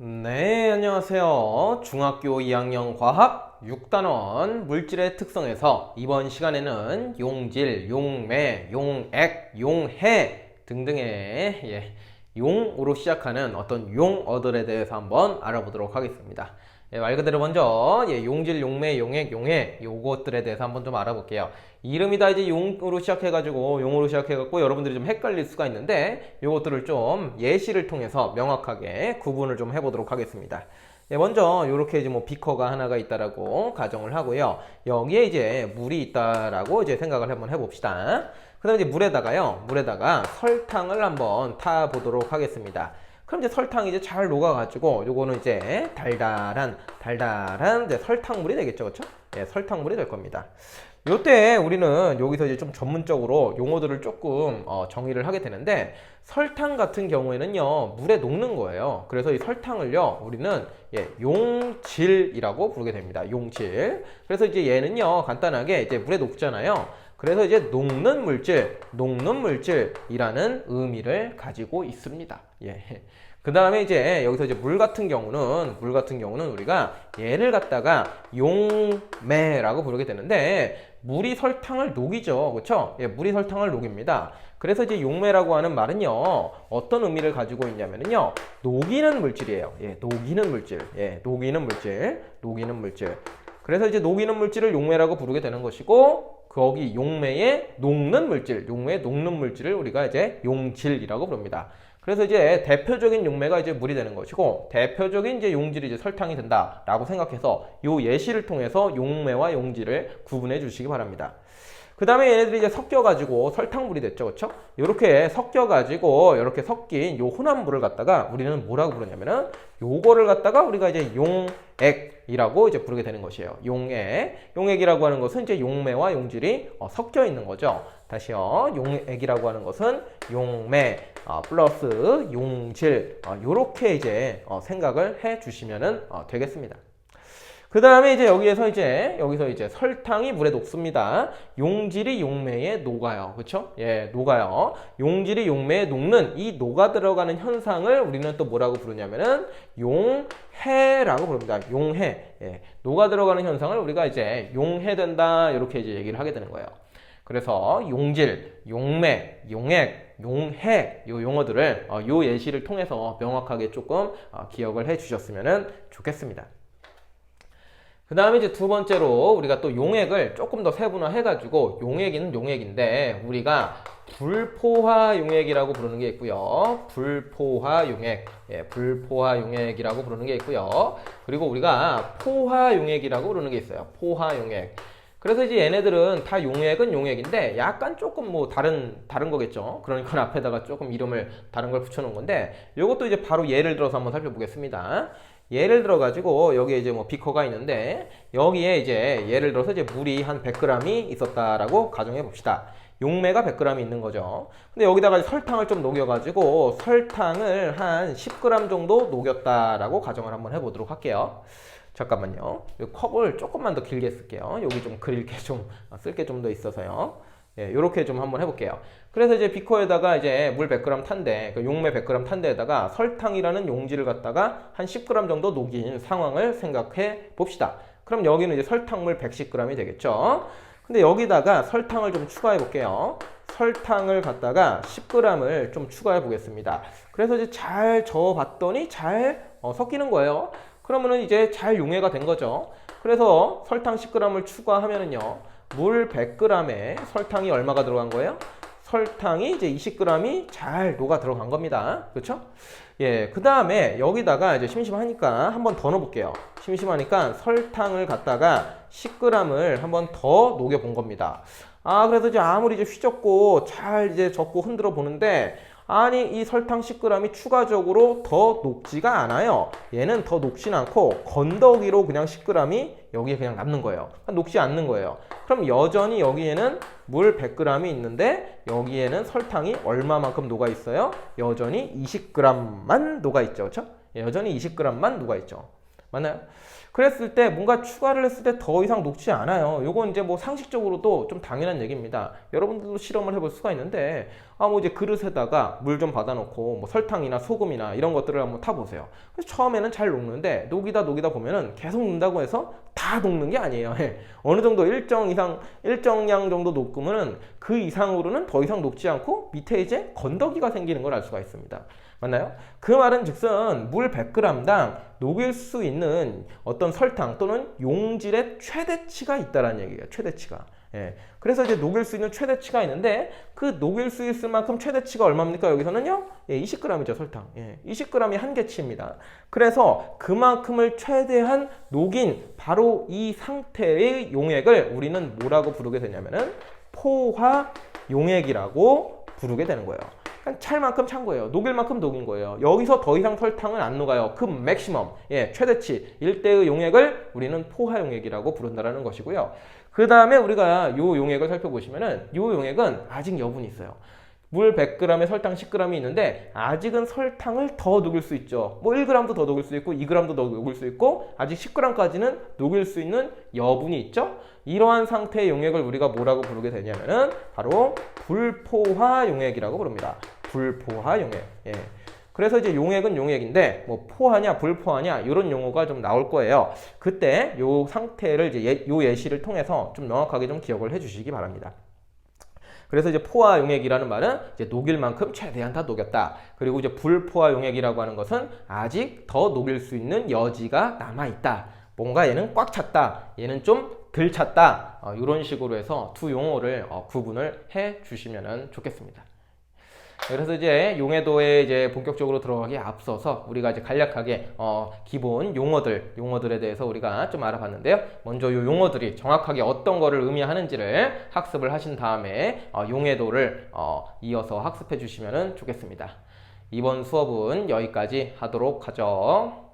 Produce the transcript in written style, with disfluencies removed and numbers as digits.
네, 안녕하세요. 중학교 2학년 과학 6단원 물질의 특성에서 이번 시간에는 용질, 용매, 용액, 용해 등등의 용으로 시작하는 어떤 용어들에 대해서 한번 알아보도록 하겠습니다. 말 그대로 먼저 용질, 용매, 용액, 용해 요것들에 대해서 한번 좀 알아볼게요. 이름이 다 이제 용으로 시작해가지고 여러분들이 좀 헷갈릴 수가 있는데 요것들을 좀 예시를 통해서 명확하게 구분을 좀 해보도록 하겠습니다. 먼저 이렇게 이제 뭐 비커가 하나가 있다라고 가정을 하고요. 여기에 이제 물이 있다라고 이제 생각을 한번 해봅시다. 그 다음에 이제 물에다가 설탕을 한번 타 보도록 하겠습니다. 그럼 이제 설탕이 이제 잘 녹아가지고 요거는 이제 달달한 이제 설탕물이 되겠죠, 그렇죠? 예, 설탕물이 될 겁니다. 요때 우리는 여기서 이제 좀 전문적으로 용어들을 조금 정의를 하게 되는데, 설탕 같은 경우에는요 물에 녹는 거예요. 그래서 이 설탕을요 우리는 용질이라고 부르게 됩니다. 용질. 그래서 이제 얘는요 간단하게 이제 물에 녹잖아요. 그래서 이제 녹는 물질이라는 의미를 가지고 있습니다. 예. 그 다음에 이제 여기서 이제 물 같은 경우는 우리가 얘를 갖다가 용매라고 부르게 되는데, 물이 설탕을 녹이죠. 그렇죠? 예, 물이 설탕을 녹입니다. 그래서 이제 용매라고 하는 말은요, 어떤 의미를 가지고 있냐면요, 녹이는 물질이에요. 예, 녹이는 물질. 그래서 이제 녹이는 물질을 용매라고 부르게 되는 것이고, 거기 용매에 녹는 물질을 우리가 이제 용질이라고 부릅니다. 그래서 이제 대표적인 용매가 이제 물이 되는 것이고, 대표적인 이제 용질이 이제 설탕이 된다라고 생각해서 요 예시를 통해서 용매와 용질을 구분해 주시기 바랍니다. 그 다음에 얘네들이 이제 섞여가지고 설탕물이 됐죠, 그렇죠? 이렇게 섞여가지고 이렇게 섞인 요 혼합물을 갖다가 우리는 뭐라고 부르냐면은, 요거를 갖다가 우리가 이제 용액이라고 이제 부르게 되는 것이에요. 용액이라고 하는 것은 이제 용매와 용질이 섞여 있는 거죠. 다시요, 용액이라고 하는 것은 용매 플러스 용질, 요렇게 이제 생각을 해 주시면은 되겠습니다. 그 다음에 이제 여기서 이제 설탕이 물에 녹습니다. 용질이 용매에 녹아요. 그쵸? 예, 녹아요. 용질이 용매에 녹는 이 녹아 들어가는 현상을 우리는 또 뭐라고 부르냐면은 용해라고 부릅니다. 용해. 예, 녹아 들어가는 현상을 우리가 이제 용해된다, 이렇게 이제 얘기를 하게 되는 거예요. 그래서 용질, 용매, 용액, 용해 요 용어들을 요 예시를 통해서 명확하게 조금 기억을 해 주셨으면 좋겠습니다. 그 다음에 이제 두 번째로 우리가 또 용액을 조금 더 세분화해가지고, 용액은 용액인데 우리가 불포화 용액이라고 부르는 게 있고요. 불포화 용액이라고 부르는 게 있고요. 그리고 우리가 포화 용액이라고 부르는 게 있어요. 포화 용액. 그래서 이제 얘네들은 다 용액은 용액인데 약간 조금 뭐 다른 거겠죠. 그러니까 앞에다가 조금 이름을 다른 걸 붙여놓은 건데, 요것도 이제 바로 예를 들어서 한번 살펴보겠습니다. 예를 들어 가지고 여기에 이제 뭐 비커가 있는데, 여기에 이제 예를 들어서 이제 물이 한 100g이 있었다라고 가정해 봅시다. 용매가 100g이 있는 거죠. 근데 여기다가 설탕을 좀 녹여가지고 설탕을 한 10g 정도 녹였다라고 가정을 한번 해보도록 할게요. 잠깐만요. 이 컵을 조금만 더 길게 쓸게요. 여기 좀 쓸 게 좀 더 있어서요. 예, 요렇게 좀 한번 해볼게요. 그래서 이제 비커에다가 이제 물 100g 탄데, 용매 100g 탄 데에다가 설탕이라는 용질을 갖다가 한 10g 정도 녹인 상황을 생각해 봅시다. 그럼 여기는 이제 설탕물 110g이 되겠죠. 근데 여기다가 설탕을 좀 추가해 볼게요. 설탕을 갖다가 10g을 좀 추가해 보겠습니다. 그래서 이제 잘 저어봤더니 잘 섞이는 거예요. 그러면은 이제 잘 용해가 된 거죠. 그래서 설탕 10g을 추가하면은요, 물 100g에 설탕이 얼마가 들어간 거예요? 설탕이 이제 20g이 잘 녹아 들어간 겁니다. 그렇죠? 예, 그 다음에 여기다가 이제 심심하니까 한번 더 넣어볼게요. 심심하니까 설탕을 갖다가 10g을 한번 더 녹여 본 겁니다. 그래서 이제 아무리 이제 휘젓고 잘 이제 젓고 흔들어 보는데, 아니 이 설탕 10g이 추가적으로 더 녹지가 않아요. 얘는 더 녹진 않고 건더기로 그냥 10g이 여기에 그냥 남는 거예요. 녹지 않는 거예요. 그럼 여전히 여기에는 물 100g이 있는데 여기에는 설탕이 얼마만큼 녹아 있어요? 여전히 20g만 녹아 있죠. 그렇죠? 여전히 20g만 녹아 있죠. 맞나요? 그랬을 때 뭔가 추가를 했을 때 더 이상 녹지 않아요. 요건 이제 뭐 상식적으로도 좀 당연한 얘기입니다. 여러분들도 실험을 해볼 수가 있는데 뭐 이제 그릇에다가 물 좀 받아놓고 뭐 설탕이나 소금이나 이런 것들을 한번 타보세요. 그래서 처음에는 잘 녹는데 녹이다 보면은 계속 녹는다고 해서 다 녹는 게 아니에요. 어느 정도 일정량 정도 녹으면은 그 이상으로는 더 이상 녹지 않고 밑에 이제 건더기가 생기는 걸 알 수가 있습니다. 맞나요? 그 말은 즉슨 물 100g당 녹일 수 있는 어떤 설탕 또는 용질의 최대치가 있다는 얘기예요. 최대치가. 예. 그래서 이제 녹일 수 있는 최대치가 있는데 그 녹일 수 있을 만큼 최대치가 얼마입니까? 여기서는요. 20g이죠, 설탕. 20g이 한 개치입니다. 그래서 그만큼을 최대한 녹인 바로 이 상태의 용액을 우리는 뭐라고 부르게 되냐면은 포화 용액이라고 부르게 되는 거예요. 그냥 찰 만큼 찬 거예요. 녹일 만큼 녹인 거예요. 여기서 더 이상 설탕은 안 녹아요. 그 맥시멈, 최대치, 일대의 용액을 우리는 포화 용액이라고 부른다는 것이고요. 그 다음에 우리가 요 용액을 살펴보시면은 요 용액은 아직 여분이 있어요. 물 100g에 설탕 10g이 있는데 아직은 설탕을 더 녹일 수 있죠. 뭐 1g도 더 녹일 수 있고 2g도 더 녹일 수 있고 아직 10g까지는 녹일 수 있는 여분이 있죠. 이러한 상태의 용액을 우리가 뭐라고 부르게 되냐면은 바로 불포화 용액이라고 부릅니다. 불포화 용액. 그래서 이제 용액은 용액인데 뭐 포화냐 불포화냐 이런 용어가 좀 나올 거예요. 그때 요 상태를 이제 요 예시를 통해서 좀 명확하게 좀 기억을 해주시기 바랍니다. 그래서 이제 포화 용액이라는 말은 이제 녹일 만큼 최대한 다 녹였다. 그리고 이제 불포화 용액이라고 하는 것은 아직 더 녹일 수 있는 여지가 남아 있다. 뭔가 얘는 꽉 찼다. 얘는 좀 덜 찼다. 이런 식으로 해서 두 용어를 구분을 해 주시면 좋겠습니다. 그래서 이제 용해도에 이제 본격적으로 들어가기 앞서서 우리가 이제 간략하게 기본 용어들에 대해서 우리가 좀 알아봤는데요. 먼저 이 용어들이 정확하게 어떤 거를 의미하는지를 학습을 하신 다음에 용해도를 이어서 학습해 주시면 좋겠습니다. 이번 수업은 여기까지 하도록 하죠.